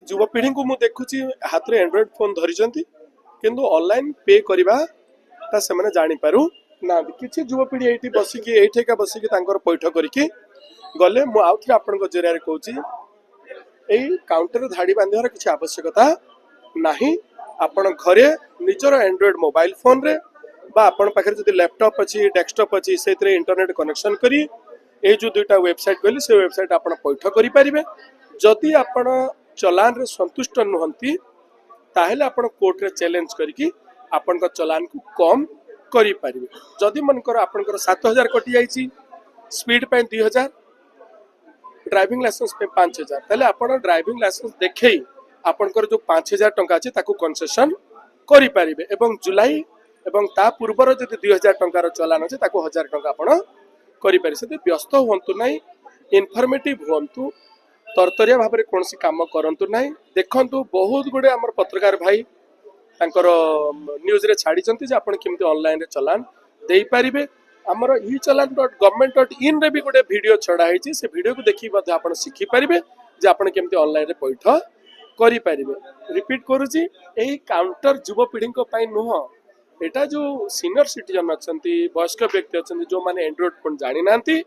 युवपीढ़ी को मुझे देखुची हाथ में एंड्रॉइड फोन धरी किंतु ऑनलाइन पे करवा से जानी पारू ना किसी युवपीढ़ी ये बसिकी ये बसिकी पैठ करके गले मुझे आपण जरिया कहूँ यही काउंटर धाड़ी बांधार किसी आवश्यकता नहीं। आपण घरे निजर एंड्रॉइड मोबाइल फोन रे बा आपण पाखे जदि लैपटॉप अच्छी डेस्कटॉप अच्छी से इंटरनेट कनेक्शन करी ये जो दुईटा वेबसाइट कहली से वेबसाइट आपण पैठ करें। जदि आपण चलान रे संतुष्ट नुहंती ताहेले आपण कोर्ट रे चैलेंज करके आपण का चलान को कम करि परिबे। जदि मनकर आपनकर 7000 कटि जाइछि स्पीड पे 2000 ड्राइविंग लाइसेंस पे 5000 ताले आपण ड्राइविंग लाइसेंस देखै आपनकर जो 5000 टंका अछि ताकू कंसेशन करि परिबे एवं जुलाई एवं ता पूर्वर जदि 2000 टंकार चलान अछि ताकू 1000 टंका आपण करि पारि। से व्यस्त होंतु नै इनफॉर्मेटिव होंतु तरतरिया भाव में कौन काम करंतु नहीं। देखंतु बहुत गुड़े आम पत्रकार भाई न्यूज रे छाड़ी जे आपण केमती ऑनलाइन रे चलान दे पारिबे। आमर ई चलान .gov.in रे भी गोटे वीडियो छड़ा है से वीडियो को देखि आपण शिखी पारिबे जे आपण केमती ऑनलाइन रे पैठ करि पारिबे। रिपीट करूची एही काउंटर युवपीढ़ी पई नुह एटा जो सीनियर सिटीजन अछंती वयस्क व्यक्ति अछंती जो माने एंड्रॉइड फोन जानि नांती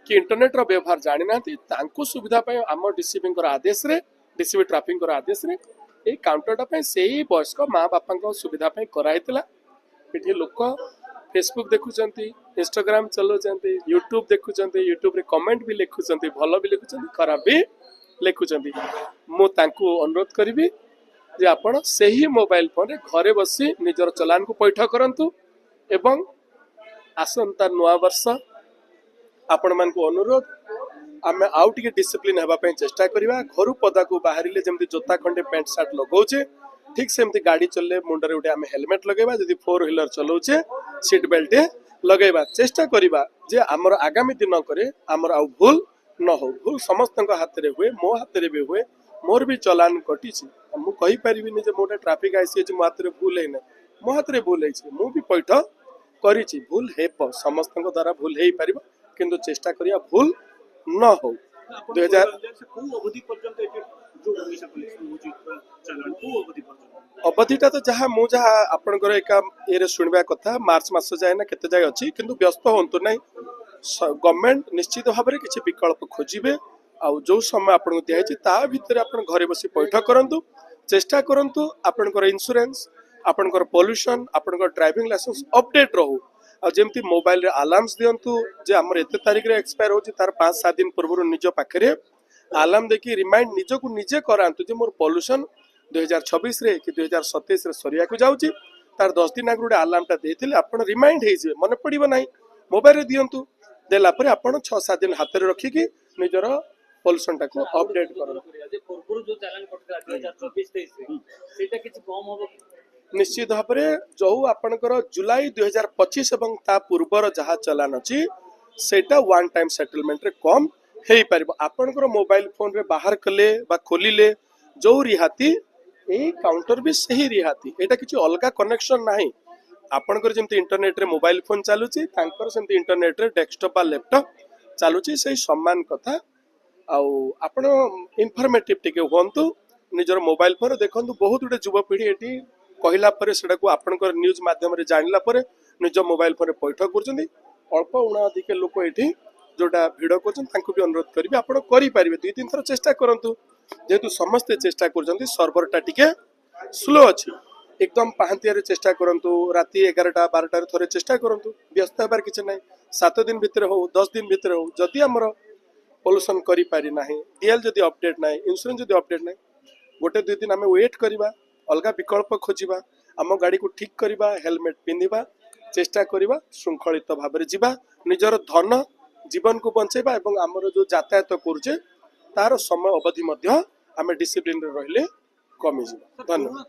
कि इंटरनेट रो व्यवहार जानि नांती तांको सुविधा पय आम डीसीपी आदेश रे डीसीपी ट्रैफिक आदेश रे ए काउंटरटा पय सेही वयस्क माँ बापा सुविधा पय कराइतला। एठी लोक फेसबुक देखुचंती इंस्टाग्राम चलाउचंती यूट्यूब देखुचंती यूट्यूब रे कमेंट भी लिखुचंती भल भी लिखुचंती खराब भी लिखुचंती। मु तांको अनुरोध करिवि जे आपण सेही मोबाइल फोन रे घरे बसी निजर चलान को पैठ करंतु एवं आसंता नवा वर्ष आपण मान को अनुरोध आम आउ टे डिसिप्लिन होगापी चेष्टा करवा। घर पदा को बाहर जमी जोता खंडे पैंट सार्ट लगौचे ठीक सेमती गाड़ी चलने मुंडे गोटे आम हेलमेट लगेगा जदि 4 व्हीलर चलाऊे सीट बेल्ट लगेगा चेष्टा करवा जे आमर आगामी दिन करे आमर आउ भूल न हो। भूल समस्त हाथ में हुए मो हाथ में भी हुए मोर भी चलान कटी मुझे पारि मोटे ट्राफिक आईसी मो हाथ में भूल है मो हाथ में भूल है मु भी पैठ करी भूल हे समस्त द्वारा भूल हो पार किंतु चेष्टा करिया भूल न हो। 2000 अवधिटा तो जहाँ मु जहाँ आपनकर एका ये शुणवा कथा मार्च मास जाए ना केते जाए अच्छी किंतु व्यस्त होंतु नहीं। गवर्नमेंट निश्चित भाव में किसी विकल्प खोजे आउ जो समय आपको दिखाई ता भितर आप घरे बसी पैठ करंतु चेष्टा करंतु आपनकर इंश्योरेंस आपनकर पोल्यूशन आपनकर ड्राइविंग लाइसेंस अपडेट रहू। आ जमती मोबाइल रे अलार्म्स दियंतु जे हमर एते तारिख रे एक्सपायर होची तार 5-7 दिन पूर्व निज पाखरे अलार्म देखि रिमाइंड निज को निजे करांतु जे मोर पोल्यूशन 2026 रे कि 2027 रे सरिया को जाउची तार 10 दिन आगु अलार्मटा देथिले आपण रिमाइंड हे जे मन पड़िबो नाही मोबाइल रे दियंतु देला परे आपण 6-7 दिन हाथ रे रखी कि निजर पोल्यूशन टा को अपडेट करो। जे पूर्व जो चालान कटला 2024-23 सेटा किछि कम होबो निश्चित भाव में जो आपणकर जुलाई 2025 एवं ता पूर्वर जहाँ चलान अच्छी सेटा वन टाइम सेटलमेंट रे कम हो पार। आपणकर मोबाइल फोन रे बाहर कले बा खोलिले जो रिहाती ए काउंटर भी सही रिहाती एटा किछि अलगा कनेक्शन नाही। आपणकर जमती इंटरनेट रे मोबाइल फोन चालुची तांकर सेमती इंटरनेट रे डेस्कटॉप बा लैपटॉप चालुची सही सम्मान कथा आउ आपण इनफॉर्मेटिव टिके होंतु निजर मोबाइल फोन देखंतु बहुत गुडे युवपीढ़ी एटी कहला परे सेटा को आपनकर न्यूज माध्यम रे जानला परे निज मोबाइल फोन पैठ करछन्ती अल्प उणा अधिक लोक एठी जोटा भिडियो करछन तांको भी अनुरोध करबी आपण करि पारिबे 2-3 थर चेष्टा करंतु जेतु समस्त चेष्टा करछन्ती सर्वरटा टिके स्लो अछि एकदम पाहंतिया रे चेष्टा करंतु राती 11टा 12टा रे थरे चेष्टा करंतु व्यस्त हेबार किछ नै 7 दिन भितर हो 10 दिन भितर हो जदि हमर पोल्यूशन करि पारि नाही डीएल जदि अपडेट नाही इंश्योरेंस जदि अपडेट नाही गोटे 2 दिन हमें वेट करबा अलगा विकल्प खोजा आम गाड़ी को ठीक करवा हेलमेट पिंधा चेष्टा करवा श्रृंखलित भाव में जीवा निजर धन जीवन को बंचेबा एवं आमर जो यातायात करुचे तार समय अवधि आम डिसिप्लिन रहिले कमी जीवा। धन्यवाद।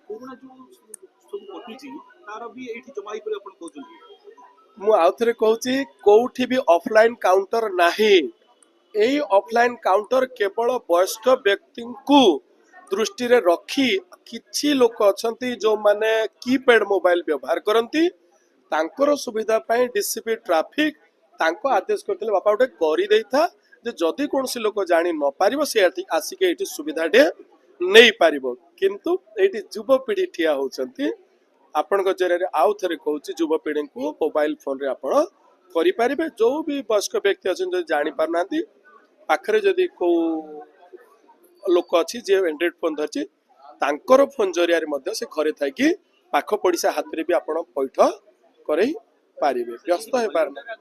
मु आउ थे कहूँ कौटी भी ऑफलाइन काउंटर नाही एई ऑफलाइन काउंटर केवल वयस्क व्यक्ति को दृष्टि रे रखी किछि लोक अछंती जो माने कीपैड मोबाइल व्यवहार करंती तांकर सुविधा पाई डीसीपी ट्रैफिक तांको आदेश करथिले बापा उठे करि देइथा जे जदि कोनसी लोक जानि न पारिबो से आसिके एठी सुविधा डे नहीं पारिबो किंतु एटी युवपीढ़ी ठिया होचंती आपनक जरिए आउ थे कहूँ युवपीढ़ी को मोबाइल फोन रे आपण करें जो भी वयस्क व्यक्ति अच्छे जो जानी पारना पाखरे जदि को लोक अच्छी जी एंड्रॉइड फोन धरची तांकर फोन जरिया से घरे थी पाख पड़िशा हाथ में भी आपण पैठ कर व्यस्त हो पारना